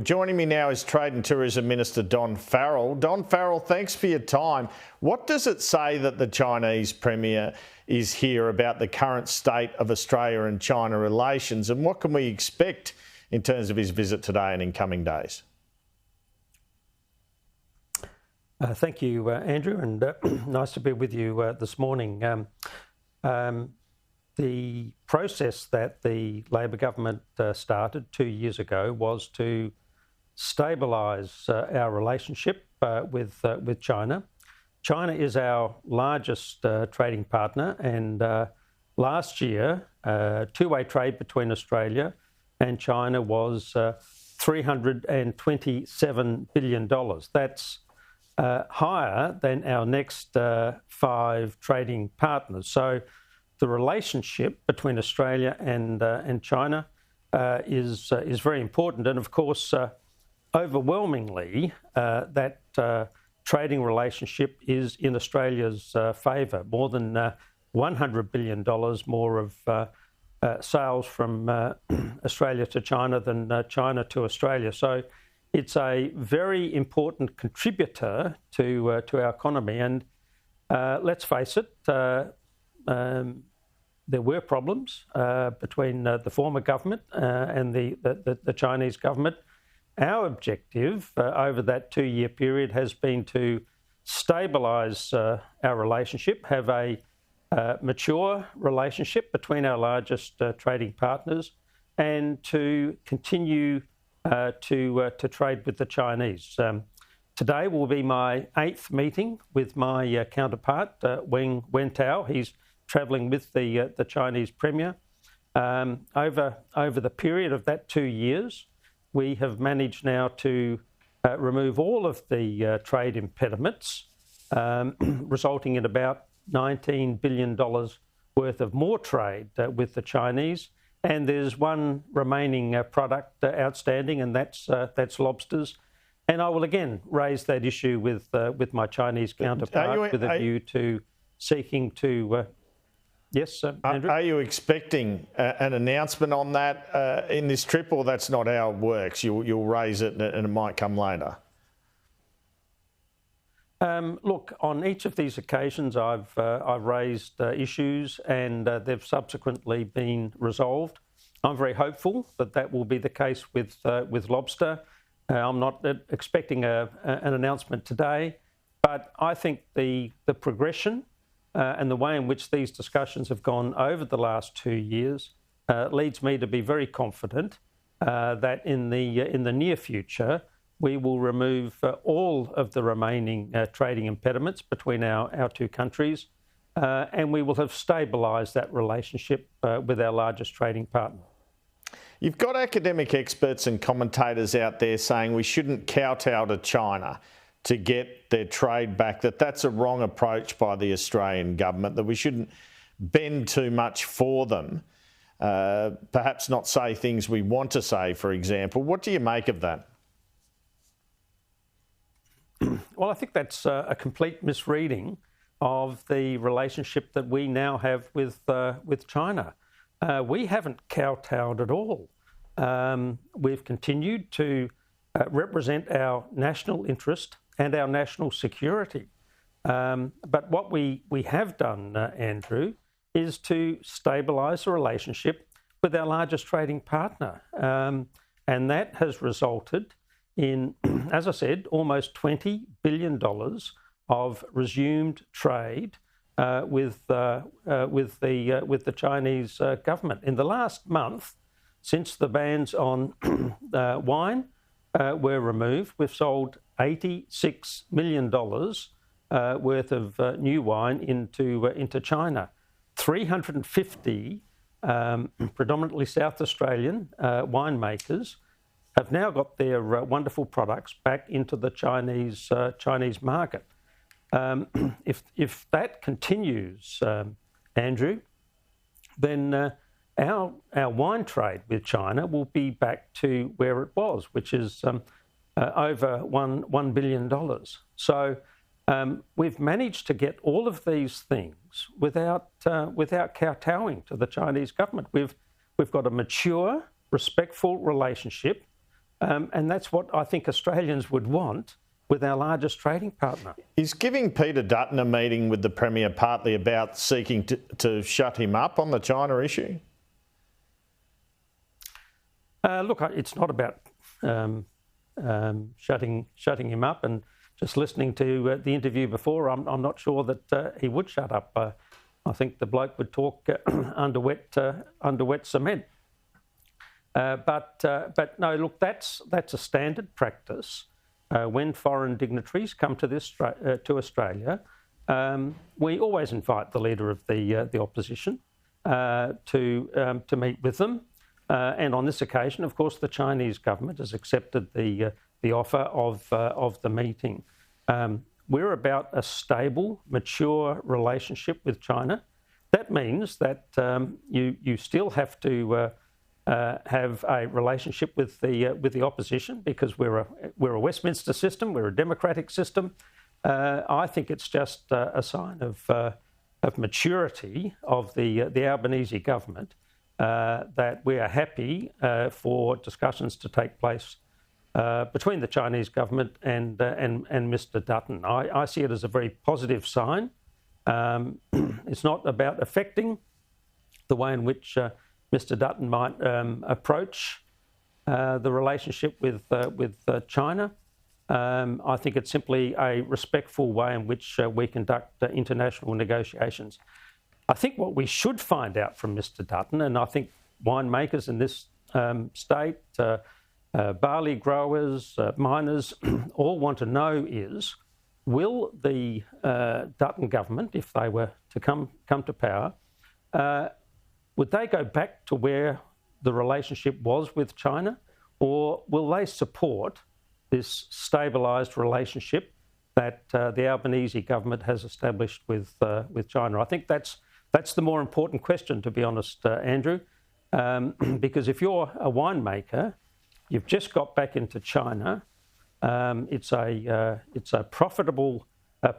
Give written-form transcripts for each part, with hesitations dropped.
Joining me now is Trade and Tourism Minister Don Farrell. Don Farrell, thanks for your time. What does it say that the Chinese Premier is here about the current state of Australia and China relations, and what can we expect in terms of his visit today and in coming days? Thank you, Andrew, and nice to be with you this morning. The process that the Labor government started 2 years ago was to stabilise our relationship with China. China is our largest trading partner, and last year, two-way trade between Australia and China was $327 billion. That's higher than our next five trading partners. So the relationship between Australia and China is very important, and of course, overwhelmingly, that trading relationship is in Australia's favour. More than $100 billion more of sales from Australia to China than China to Australia. So it's a very important contributor to our economy. And let's face it, there were problems between the former government and the Chinese government. Our objective over that 2-year period has been to stabilise our relationship, have a mature relationship between our largest trading partners, and to continue to trade with the Chinese. Today will be my 8th meeting with my counterpart, Wen Tao. He's travelling with the Chinese Premier. Over the period of that 2 years, we have managed now to remove all of the trade impediments, resulting in about $19 billion worth of more trade with the Chinese. And there's one remaining product outstanding, and that's lobsters. And I will again raise that issue with my Chinese counterpart with a view to seeking to... Yes, Andrew? Are you expecting an announcement on that in this trip, or that's not how it works? You'll raise it and it might come later? Look, on each of these occasions, I've raised issues, and they've subsequently been resolved. I'm very hopeful that that will be the case with lobster. I'm not expecting an announcement today, but I think the progression and the way in which these discussions have gone over the last 2 years leads me to be very confident that in the near future we will remove all of the remaining trading impediments between our two countries, and we will have stabilised that relationship with our largest trading partner. You've got academic experts and commentators out there saying we shouldn't kowtow to China to get their trade back, that's a wrong approach by the Australian government, that we shouldn't bend too much for them, perhaps not say things we want to say, for example. What do you make of that? Well, I think that's a complete misreading of the relationship that we now have with China. We haven't kowtowed at all. We've continued to represent our national interest and our national security. But what we have done, Andrew, is to stabilise the relationship with our largest trading partner. And that has resulted in, as I said, almost $20 billion of resumed trade with the Chinese government. In the last month, since the bans on wine were removed, we've sold $86 million worth of new wine into China. 350 predominantly South Australian winemakers have now got their wonderful products back into the Chinese market. If that continues, Andrew, then our wine trade with China will be back to where it was, which is over $1 billion. So we've managed to get all of these things without kowtowing to the Chinese government. We've got a mature, respectful relationship And that's what I think Australians would want with our largest trading partner. Is giving Peter Dutton a meeting with the Premier partly about seeking to shut him up on the China issue? Look, it's not about shutting him up. And just listening to the interview before, I'm not sure that he would shut up. I think the bloke would talk under wet cement. But no, look, that's a standard practice. When foreign dignitaries come to Australia, we always invite the leader of the opposition to meet with them. And on this occasion, of course, the Chinese government has accepted the offer of the meeting. We're about a stable, mature relationship with China. That means that you still have to have a relationship with the opposition, because we're a Westminster system, we're a democratic system. I think it's just a sign of maturity of the Albanese government that we are happy for discussions to take place between the Chinese government and Mr. Dutton. I see it as a very positive sign. It's not about affecting the way in which Mr. Dutton might approach the relationship with China. I think it's simply a respectful way in which we conduct international negotiations. I think what we should find out from Mr. Dutton, and I think winemakers in this state, barley growers, miners, all want to know is, will the Dutton government, if they were to come to power, would they go back to where the relationship was with China, or will they support this stabilised relationship that the Albanese government has established with China? I think that's the more important question, to be honest, Andrew, because if you're a winemaker, you've just got back into China. It's a profitable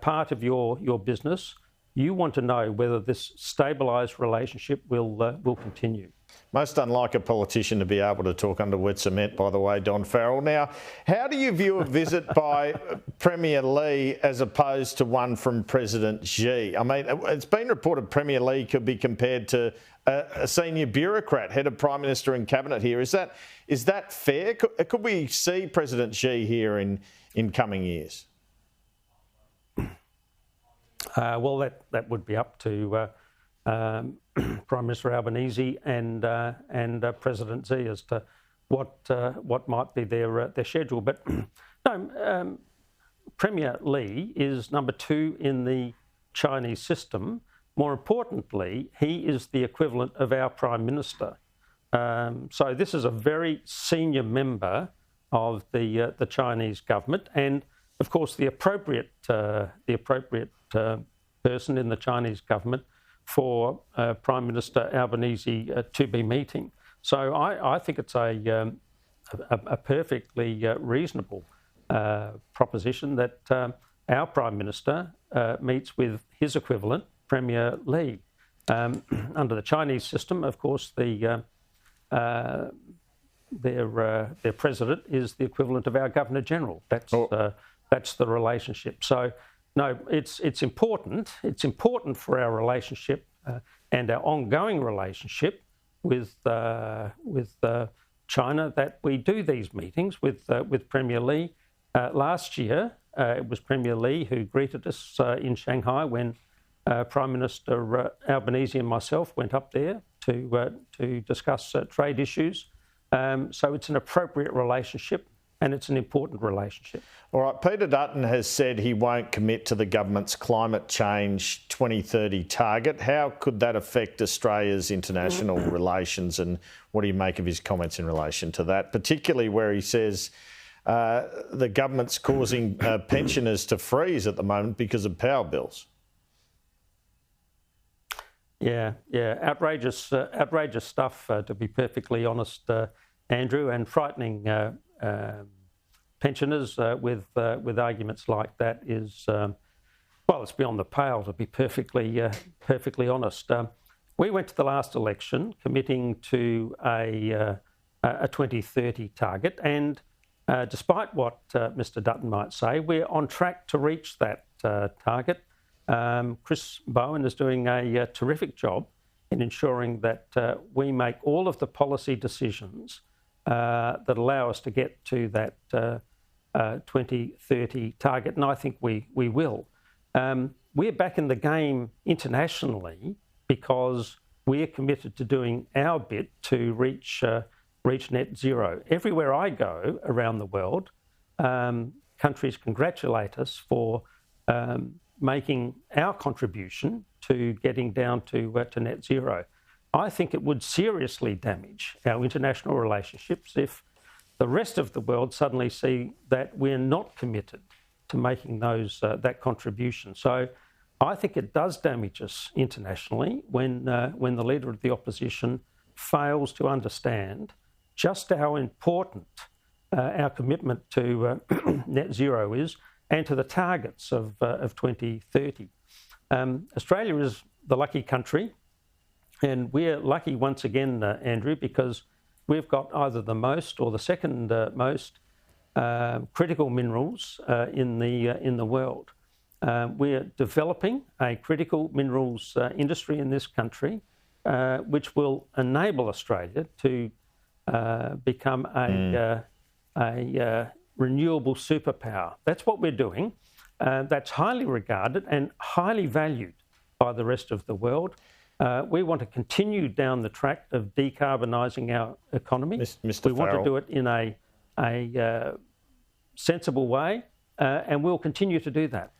part of your business. You want to know whether this stabilised relationship will continue. Most unlike a politician to be able to talk under wet cement, by the way, Don Farrell. Now, how do you view a visit by Premier Lee as opposed to one from President Xi? I mean, it's been reported Premier Lee could be compared to a senior bureaucrat, head of Prime Minister and Cabinet here. Is that fair? Could we see President Xi here in coming years? Well, that would be up to Prime Minister Albanese and President Xi as to what might be their schedule. But no, Premier Lee is number 2 in the Chinese system. More importantly, he is the equivalent of our Prime Minister. So this is a very senior member of the Chinese government, and of course the appropriate person in the Chinese government for Prime Minister Albanese to be meeting. So I think it's a perfectly reasonable proposition that our Prime Minister meets with his equivalent, Premier Lee. Under the Chinese system, of course, their president is the equivalent of our Governor General. That's the relationship. So no, it's important. It's important for our relationship and our ongoing relationship with China that we do these meetings with Premier Lee. Last year, it was Premier Lee who greeted us in Shanghai when Prime Minister Albanese and myself went up there to discuss trade issues. So it's an appropriate relationship, and it's an important relationship. All right, Peter Dutton has said he won't commit to the government's climate change 2030 target. How could that affect Australia's international relations, and what do you make of his comments in relation to that, particularly where he says the government's causing pensioners to freeze at the moment because of power bills? Yeah, outrageous stuff, to be perfectly honest, Andrew, and frightening pensioners with arguments like that is, well, it's beyond the pale, to be perfectly honest. We went to the last election committing to a 2030 target, and despite what Mr Dutton might say, we're on track to reach that target. Chris Bowen is doing a terrific job in ensuring that we make all of the policy decisions that allow us to get to that 2030 target, and I think we will. We're back in the game internationally because we're committed to doing our bit to reach net zero. Everywhere I go around the world, countries congratulate us for making our contribution to getting down to net zero. I think it would seriously damage our international relationships if the rest of the world suddenly see that we're not committed to making that contribution. So I think it does damage us internationally when the Leader of the Opposition fails to understand just how important our commitment to net zero is and to the targets of 2030. Australia is the lucky country, and we're lucky once again, Andrew, because we've got either the most or the second most critical minerals in the world. We're developing a critical minerals industry in this country, which will enable Australia to become a renewable superpower. That's what we're doing. That's highly regarded and highly valued by the rest of the world. We want to continue down the track of decarbonising our economy. Mr. We want to do it in a sensible way, and we'll continue to do that.